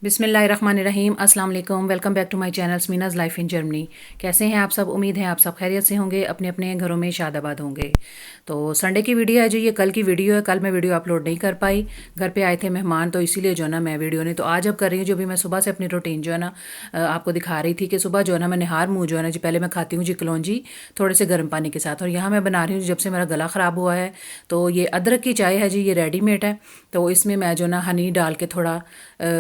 बिस्मिल्लाहिर्रहमानिर्रहीम अस्सलाम वालेकुम। Welcome back to my channel Meena's life in Germany. कैसे हैं आप सब? उम्मीद है आप सब खैरियत से होंगे, अपने अपने घरों में शादाबाद होंगे। तो संडे की वीडियो है जो ये कल की वीडियो है। कल मैं वीडियो अपलोड नहीं कर पाई, घर पे आए थे मेहमान, तो इसीलिए जो है ना मैं वीडियो नहीं, तो आज अब कर रही हूँ। जो भी मैं सुबह से अपनी रूटीन जो है ना आपको दिखा रही थी कि सुबह जो है ना मैं निहार मुँह जो है ना जी पहले मैं खाती हूँ जी कलौंजी थोड़े से गर्म पानी के साथ। और यहाँ मैं बना रही हूँ, जब से मेरा गला ख़राब हुआ है तो ये अदरक की चाय है जी, ये रेडीमेड है। तो इसमें मैं जो ना हनी डाल के थोड़ा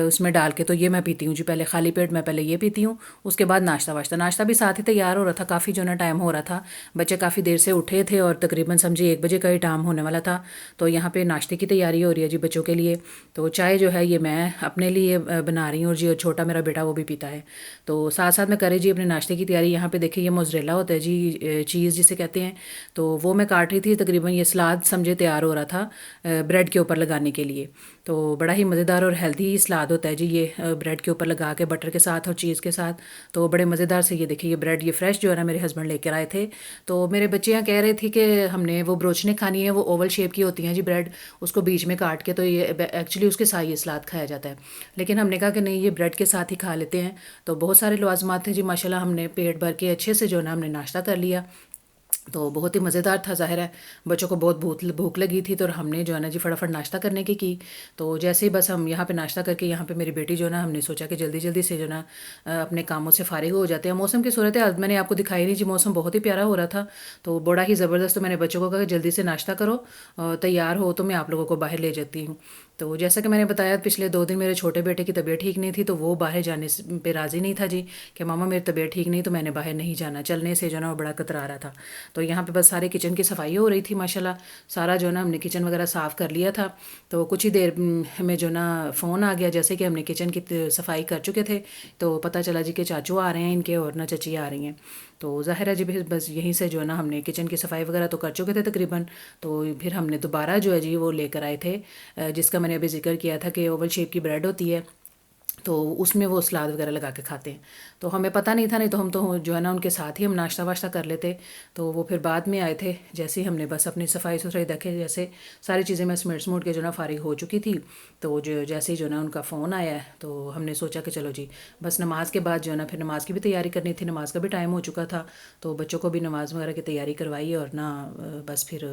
उसमें डाल के तो ये मैं पीती हूँ जी। पहले खाली पेट मैं पहले ये पीती हूँ, उसके बाद नाश्ता वाश्ता। नाश्ता भी साथ ही तैयार हो रहा था, काफ़ी जो ना टाइम हो रहा था। बच्चे काफ़ी देर से उठे थे और तकरीबन समझिए 1 बजे का ही टाइम होने वाला था। तो यहाँ पे नाश्ते की तैयारी हो रही है जी बच्चों के लिए। तो चाय जो है ये मैं अपने लिए बना रही हूँ जी, और छोटा मेरा बेटा वो भी पीता है। तो साथ साथ में करें जी अपने नाश्ते की तैयारी। यहाँ पे देखिए ये मोज़रेला होता है जी, चीज़ जिसे कहते हैं, तो वो मैं काट रही थी। तकरीबन ये सलाद समझे तैयार हो रहा था ब्रेड के ऊपर लगाने के लिए। तो बड़ा ही मज़ेदार और हेल्दी सलाद होता है जी ये, ब्रेड के ऊपर लगा के बटर के साथ और चीज़ के साथ। तो बड़े मज़ेदार से ये देखिए ये ब्रेड ये फ्रेश जो है ना मेरे हस्बैंड लेकर आए थे। तो मेरे बच्चे यहाँ कह रहे थे कि हमने वो ब्रोचने खानी है, वो ओवल शेप की होती हैं जी ब्रेड, उसको बीच में काट के, तो ये एक्चुअली उसके साथ ये सलाद खाया जाता है। लेकिन हमने कहा कि नहीं, ये ब्रेड के साथ ही खा लेते हैं। तो बहुत सारे लवाजमात थे जी माशाल्लाह, हमने पेट भर के अच्छे से जो है ना हमने नाश्ता कर लिया। तो बहुत ही मज़ेदार था। ज़ाहिर है बच्चों को बहुत भूख भूख लगी थी, तो हमने जो है ना जी फटाफट नाश्ता करने की। तो जैसे ही बस हम यहाँ पे नाश्ता करके, यहाँ पे मेरी बेटी जो है ना, हमने सोचा कि जल्दी जल्दी से जो ना अपने कामों से फारिग हो जाते हैं। मौसम की सूरत है, मैंने आपको दिखाई नहीं जी, मौसम बहुत ही प्यारा हो रहा था। तो बड़ा ही ज़बरदस्त। तो मैंने बच्चों को कहा कि जल्दी से नाश्ता करो, तैयार हो तो मैं आप लोगों को बाहर ले जाती हूँ। तो जैसा कि मैंने बताया, पिछले 2 दिन मेरे छोटे बेटे की तबीयत ठीक नहीं थी, तो वो बाहर जाने पे राज़ी नहीं था जी, कि मामा मेरी तबीयत ठीक नहीं, तो मैंने बाहर नहीं जाना। चलने से जो ना वो बड़ा कतरा रहा था। तो यहाँ पे बस सारे किचन की सफाई हो रही थी माशाल्लाह। सारा जो ना हमने किचन वगैरह साफ़ कर लिया था। तो कुछ ही देर में जो ना फ़ोन आ गया, जैसे कि हमने किचन की सफाई कर चुके थे, तो पता चला जी कि चाचू आ रहे हैं इनके, और ना चची आ रही हैं। तो ज़ाहिर है जी बस यहीं से जो है ना हमने किचन की सफाई वगैरह तो कर चुके थे तकरीबन। तो फिर हमने दोबारा जो है जी वो लेकर आए थे, जिसका मैंने अभी जिक्र किया था कि ओवल शेप की ब्रेड होती है, तो उसमें वो सलाद वगैरह लगा के खाते हैं। तो हमें पता नहीं था, नहीं तो हम तो जो है ना उनके साथ ही हम नाश्ता वाश्ता कर लेते। तो वो फिर बाद में आए थे, जैसे ही हमने बस अपनी सफाई सुथराई देखे, जैसे सारी चीज़ें मैं समेट समूट के जो ना फारिग हो चुकी थी। तो जो जैसे ही जो ना उनका फ़ोन आया, तो हमने सोचा कि चलो जी बस नमाज के बाद जो है ना फिर नमाज़ की भी तैयारी करनी थी, नमाज का भी टाइम हो चुका था। तो बच्चों को भी नमाज़ वगैरह की तैयारी करवाई, और ना बस फिर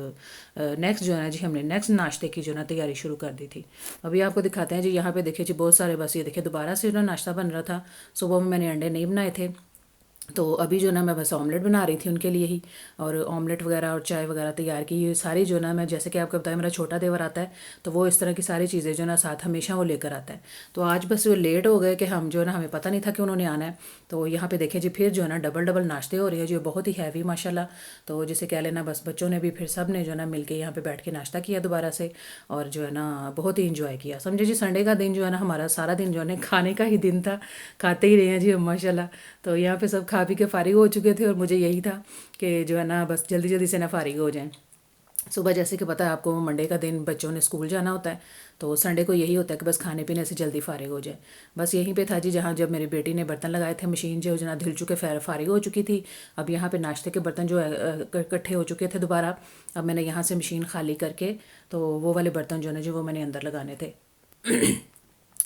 नेक्स्ट जो है ना जी हमने नेक्स्ट नाश्ते की जो ना तैयारी शुरू कर दी थी। अभी आपको दिखाते हैं जी। यहाँ पे देखिए जी बहुत सारे, बस ये देखिए दोबारा से जो ना नाश्ता बन रहा था। सुबह में मैंने अंडे नहीं बनाए थे, तो अभी जो ना मैं बस ऑमलेट बना रही थी उनके लिए ही। और ऑमलेट वगैरह और चाय वगैरह तैयार की। ये सारी जो ना मैं, जैसे कि आपको बताया, मेरा छोटा देवर आता है, तो वो इस तरह की सारी चीज़ें जो ना साथ हमेशा वो लेकर आता है। तो आज बस वो लेट हो गए कि हम जो ना, हमें पता नहीं था कि उन्होंने आना है। तो यहाँ पे देखें जी फिर जो है ना डबल डबल नाश्ते हो रहे हैं जो बहुत ही हैवी माशाल्लाह। तो जिसे कह लेना, बस बच्चों ने भी फिर सब ने जो ना मिल के यहाँ पे बैठ के नाश्ता किया दोबारा से, और जो है ना बहुत ही इंजॉय किया। समझे जी संडे का दिन जो है ना हमारा सारा दिन जो है ना खाने का ही दिन था। खाते ही रहे हैं जी हम माशाल्लाह। तो यहाँ पे सब खा पी के फारिग हो चुके थे, और मुझे यही था कि जो है ना बस जल्दी जल्दी से ना फारिग हो जाएं। सुबह जैसे कि पता है आपको, मंडे का दिन बच्चों ने स्कूल जाना होता है, तो संडे को यही होता है कि बस खाने पीने से जल्दी फारिग हो जाए। बस यहीं पे था जी, जहाँ जब मेरी बेटी ने बर्तन लगाए थे, मशीन जो जना धुल चुके फारिग हो चुकी थी। अब यहाँ पे नाश्ते के बर्तन जो है इकट्ठे हो चुके थे दोबारा। अब मैंने यहाँ से मशीन खाली करके, तो वो वाले बर्तन जो है ना जो वो मैंने अंदर लगाने थे।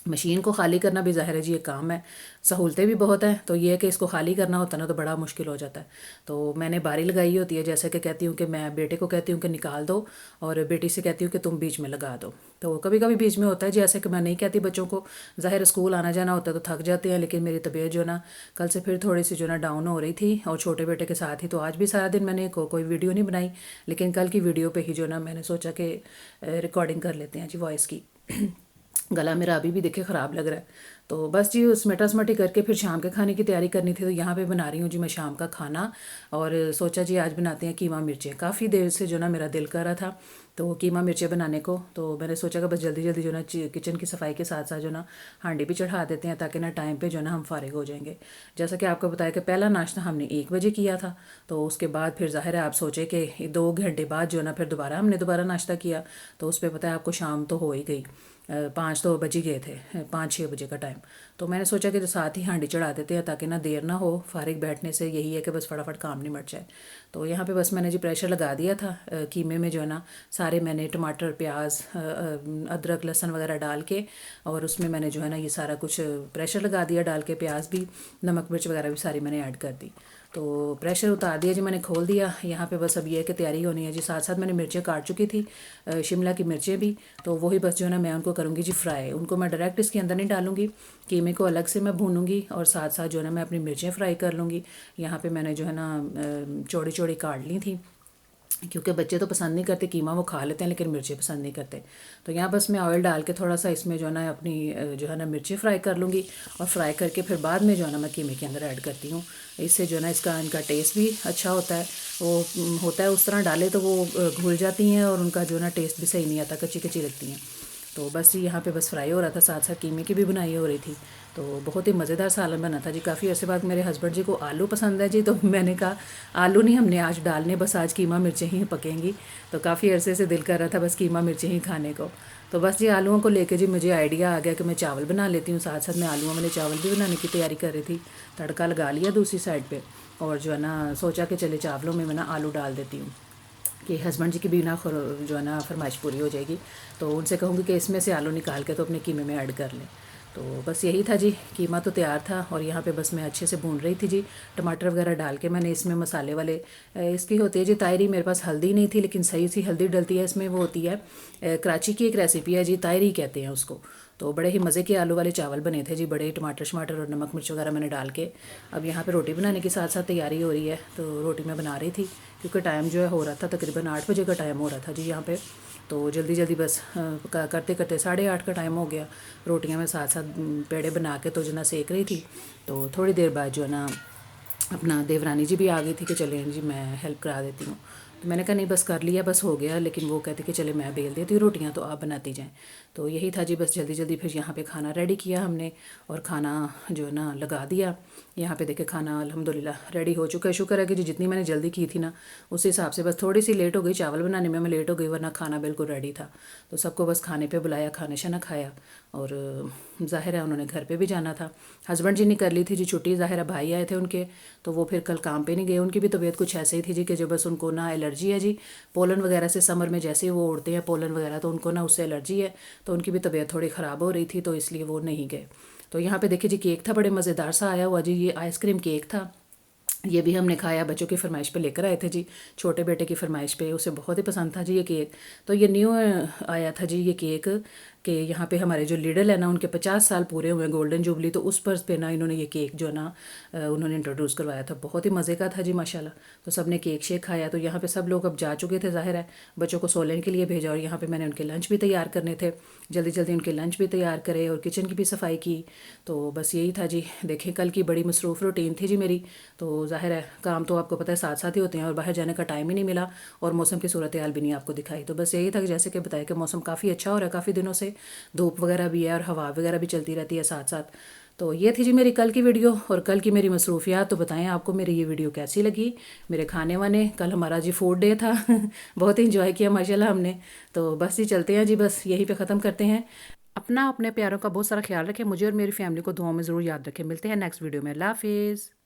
मशीन को खाली करना भी ज़ाहिर है जी एक काम है, सहूलतें भी बहुत हैं। तो ये है कि इसको खाली करना होता है ना तो बड़ा मुश्किल हो जाता है। तो मैंने बारी लगाई होती है, जैसे कि कहती हूँ कि मैं बेटे को कहती हूँ कि निकाल दो, और बेटी से कहती हूँ कि तुम बीच में लगा दो। तो कभी कभी बीच में होता है जी, ऐसे कि मैं नहीं कहती बच्चों को, ज़ाहिर स्कूल आना जाना होता है तो थक जाते हैं। लेकिन मेरी तबीयत जो ना कल से फिर थोड़ी सी जो ना डाउन हो रही थी, और छोटे बेटे के साथ ही, तो आज भी सारा दिन मैंने कोई वीडियो नहीं बनाई। लेकिन कल की वीडियो पे ही जो ना मैंने सोचा कि रिकॉर्डिंग कर लेते हैं जी वॉइस की। गला मेरा अभी भी देखे ख़राब लग रहा है। तो बस जी उस स्मेटा करके फिर शाम के खाने की तैयारी करनी थी। तो यहाँ पे बना रही हूँ जी मैं शाम का खाना, और सोचा जी आज बनाते हैं कीमा मिर्चें। काफ़ी देर से जो ना मेरा दिल कर रहा था तो कीमा मिर्चें बनाने को। तो मैंने सोचा कि बस जल्दी जल्दी जो ना किचन की सफाई के साथ साथ जो ना हांडी भी चढ़ा देते हैं, ताकि ना टाइम पे जो ना हम फारिग हो जाएंगे। जैसा कि आपको बताया कि पहला नाश्ता हमने 1 बजे किया था, तो उसके बाद फिर ज़ाहिर है आप सोचे कि 2 घंटे बाद जो ना फिर दोबारा हमने दोबारा नाश्ता किया। तो उस पर पता है आपको शाम तो हो ही गई, 5 तो बज ही गए थे, 5-6 बजे का टाइम। टाइम। तो मैंने सोचा कि जो साथ ही हांडी चढ़ा देते हैं ताकि ना देर ना हो, फारिग बैठने से यही है कि बस फटाफट काम निमट जाए। तो यहाँ पे बस मैंने जी प्रेशर लगा दिया था। कीमे में जो है ना सारे मैंने टमाटर, प्याज, अदरक, लहसुन वगैरह डाल के, और उसमें मैंने जो है ना ये सारा कुछ प्रेशर लगा दिया डाल के, प्याज भी, नमक मिर्च वगैरह भी सारी मैंने ऐड कर दी। तो प्रेशर उतार दिया जी, मैंने खोल दिया। यहाँ पे बस अब ये है कि तैयारी होनी है जी। साथ साथ मैंने मिर्चें काट चुकी थी, शिमला की मिर्चें भी। तो वही बस जो है ना मैं उनको करूँगी जी फ्राई। उनको मैं डायरेक्ट इसके अंदर नहीं डालूँगी, कीमे को अलग से मैं भूनूंगी और साथ साथ जो है ना मैं अपनी मिर्चें फ्राई कर लूँगी। यहाँ पे मैंने जो है ना चौड़ी चौड़ी काट ली थी, क्योंकि बच्चे तो पसंद नहीं करते कीमा, वो खा लेते हैं लेकिन मिर्ची पसंद नहीं करते। तो यहाँ बस मैं ऑयल डाल के थोड़ा सा इसमें जो है ना अपनी जो है ना मिर्ची फ्राई कर लूँगी, और फ्राई करके फिर बाद में जो है ना मैं कीमे के अंदर ऐड करती हूँ। इससे जो है ना इनका टेस्ट भी अच्छा होता है। वो होता है उस तरह डाले तो वो घुल जाती हैं और उनका जो है ना टेस्ट भी सही नहीं आता, कच्ची कच्ची लगती हैं। तो बस जी यहाँ पे बस फ्राई हो रहा था, साथ साथ कीमे की भी बुनाई हो रही थी। तो बहुत ही मज़ेदार सालन बना था जी। काफ़ी अरसे बाद मेरे हस्बैंड जी को आलू पसंद है जी, तो मैंने कहा आलू नहीं हमने आज डालने, बस आज कीमा मिर्चें ही पकेंगी। तो काफ़ी अरसे से दिल कर रहा था बस कीमा मिर्चें ही खाने को। तो बस जी आलूओं को लेके जी मुझे आइडिया आ गया कि मैं चावल बना लेती हूँ। साथ साथ मैं आलूओं वाले चावल भी बनाने की तैयारी कर रही थी। तड़का लगा लिया दूसरी साइड पर, और जो है ना सोचा कि चले चावलों में मैं ना आलू डाल देती हूँ कि हस्बैंड जी की भी ना जो है ना फरमाइश पूरी हो जाएगी। तो उनसे कहूँगी कि इसमें से आलू निकाल के तो अपने कीमे में ऐड कर लें। तो बस यही था जी, कीमा तो तैयार था और यहाँ पे बस मैं अच्छे से भून रही थी जी। टमाटर वगैरह डाल के मैंने इसमें मसाले वाले इसकी होती है जी तायरी। मेरे पास हल्दी नहीं थी लेकिन सही सी हल्दी डलती है इसमें, वो होती है कराची की एक रेसिपी है जी, तायरी कहते हैं उसको। तो बड़े ही मज़े के आलू वाले चावल बने थे जी, बड़े टमाटर शमाटर और नमक मिर्च वगैरह मैंने डाल के। अब यहाँ पे रोटी बनाने के साथ साथ तैयारी हो रही है। तो रोटी मैं बना रही थी क्योंकि टाइम जो है हो रहा था, तकरीबन 8 बजे का टाइम हो रहा था जी यहाँ पे। तो जल्दी जल्दी बस करते करते 8:30 का टाइम हो गया। रोटियाँ मैं साथ साथ पेड़े बना के तो जो ना सेक रही थी। तो थोड़ी देर बाद जो है ना अपना देवरानी जी भी आ गई थी कि चलें जी मैं हेल्प करा देती हूँ। तो मैंने कहा नहीं बस कर लिया, बस हो गया। लेकिन वो कहते कि चले मैं बेल देती हूँ रोटियाँ, तो आप बनाती जाएँ। तो यही था जी, बस जल्दी जल्दी फिर यहाँ पे खाना रेडी किया हमने और खाना जो है ना लगा दिया। यहाँ पे देखे खाना अल्हम्दुलिल्लाह रेडी हो चुका है। शुक्र है कि जी जितनी मैंने जल्दी की थी ना उस हिसाब से बस थोड़ी सी लेट हो गई चावल बनाने में, मैं लेट हो गई, वरना खाना बिल्कुल रेडी था। तो सबको बस खाने पे बुलाया, खाना शाना खाया, और ज़ाहिर है उन्होंने घर पे भी जाना था। हस्बैंड जी ने कर ली थी जी छुट्टी, ज़ाहिर है भाई आए थे उनके, तो वो फिर कल काम पे नहीं गए। उनकी भी तबीयत कुछ ऐसे ही थी जी कि जो बस उनको ना एलर्जी है जी पोलन वगैरह से। समर में जैसे ही वो उड़ते हैं पोलन वगैरह तो उनको ना उससे एलर्जी है, तो उनकी भी तबीयत थोड़ी ख़राब हो रही थी, तो इसलिए वो नहीं गए। तो यहाँ पे देखिए जी केक था, बड़े मज़ेदार सा आया हुआ जी, ये आइसक्रीम केक था। ये भी हमने खाया, बच्चों की फरमाइश पे लेकर आए थे जी, छोटे बेटे की फरमाइश पे, उसे बहुत ही पसंद था जी ये केक। तो ये न्यू आया था जी ये केक, कि यहाँ पे हमारे जो लीडर है ना उनके 50 साल पूरे हुए गोल्डन जुबली, तो उस पर पे ना इन्होंने ये केक जो है ना उन्होंने इंट्रोड्यूस करवाया था। बहुत ही मज़े का था जी माशाल्लाह। तो सब ने केक शेक खाया। तो यहाँ पे सब लोग अब जा चुके थे, ज़ाहिर है बच्चों को सोने के लिए भेजा, और यहाँ पे मैंने उनके लंच भी तैयार करने थे, जल्दी जल्दी उनके लंच भी तैयार करे और किचन की भी सफाई की। तो बस यही था जी। देखें कल की बड़ी मसरूफ़ रूटीन थी जी मेरी। तो ज़ाहिर है काम तो आपको पता है साथ साथ ही होते हैं, और बाहर जाने का टाइम ही नहीं मिला, और मौसम की सूरत हाल भी नहीं आपको दिखाई। तो बस यही था कि जैसे कि बताया कि मौसम काफ़ी अच्छा हो रहा है काफ़ी दिनों से, धूप वगैरह भी है और हवा वगैरह भी चलती रहती है साथ साथ। तो ये थी जी मेरी कल की वीडियो और कल की मेरी मसरूफियात। तो बताएं आपको मेरी ये वीडियो कैसी लगी, मेरे खाने वाने। कल हमारा जी फूड डे था बहुत ही इंजॉय किया माशाल्लाह हमने। तो बस जी चलते हैं जी, बस यहीं पे ख़त्म करते हैं। अपना अपने प्यारों का बहुत सारा ख्याल रखें, मुझे और मेरी फैमिली को दुआओं में ज़रूर याद रखें। मिलते हैं नेक्स्ट वीडियो में। अल्लाह हाफिज़।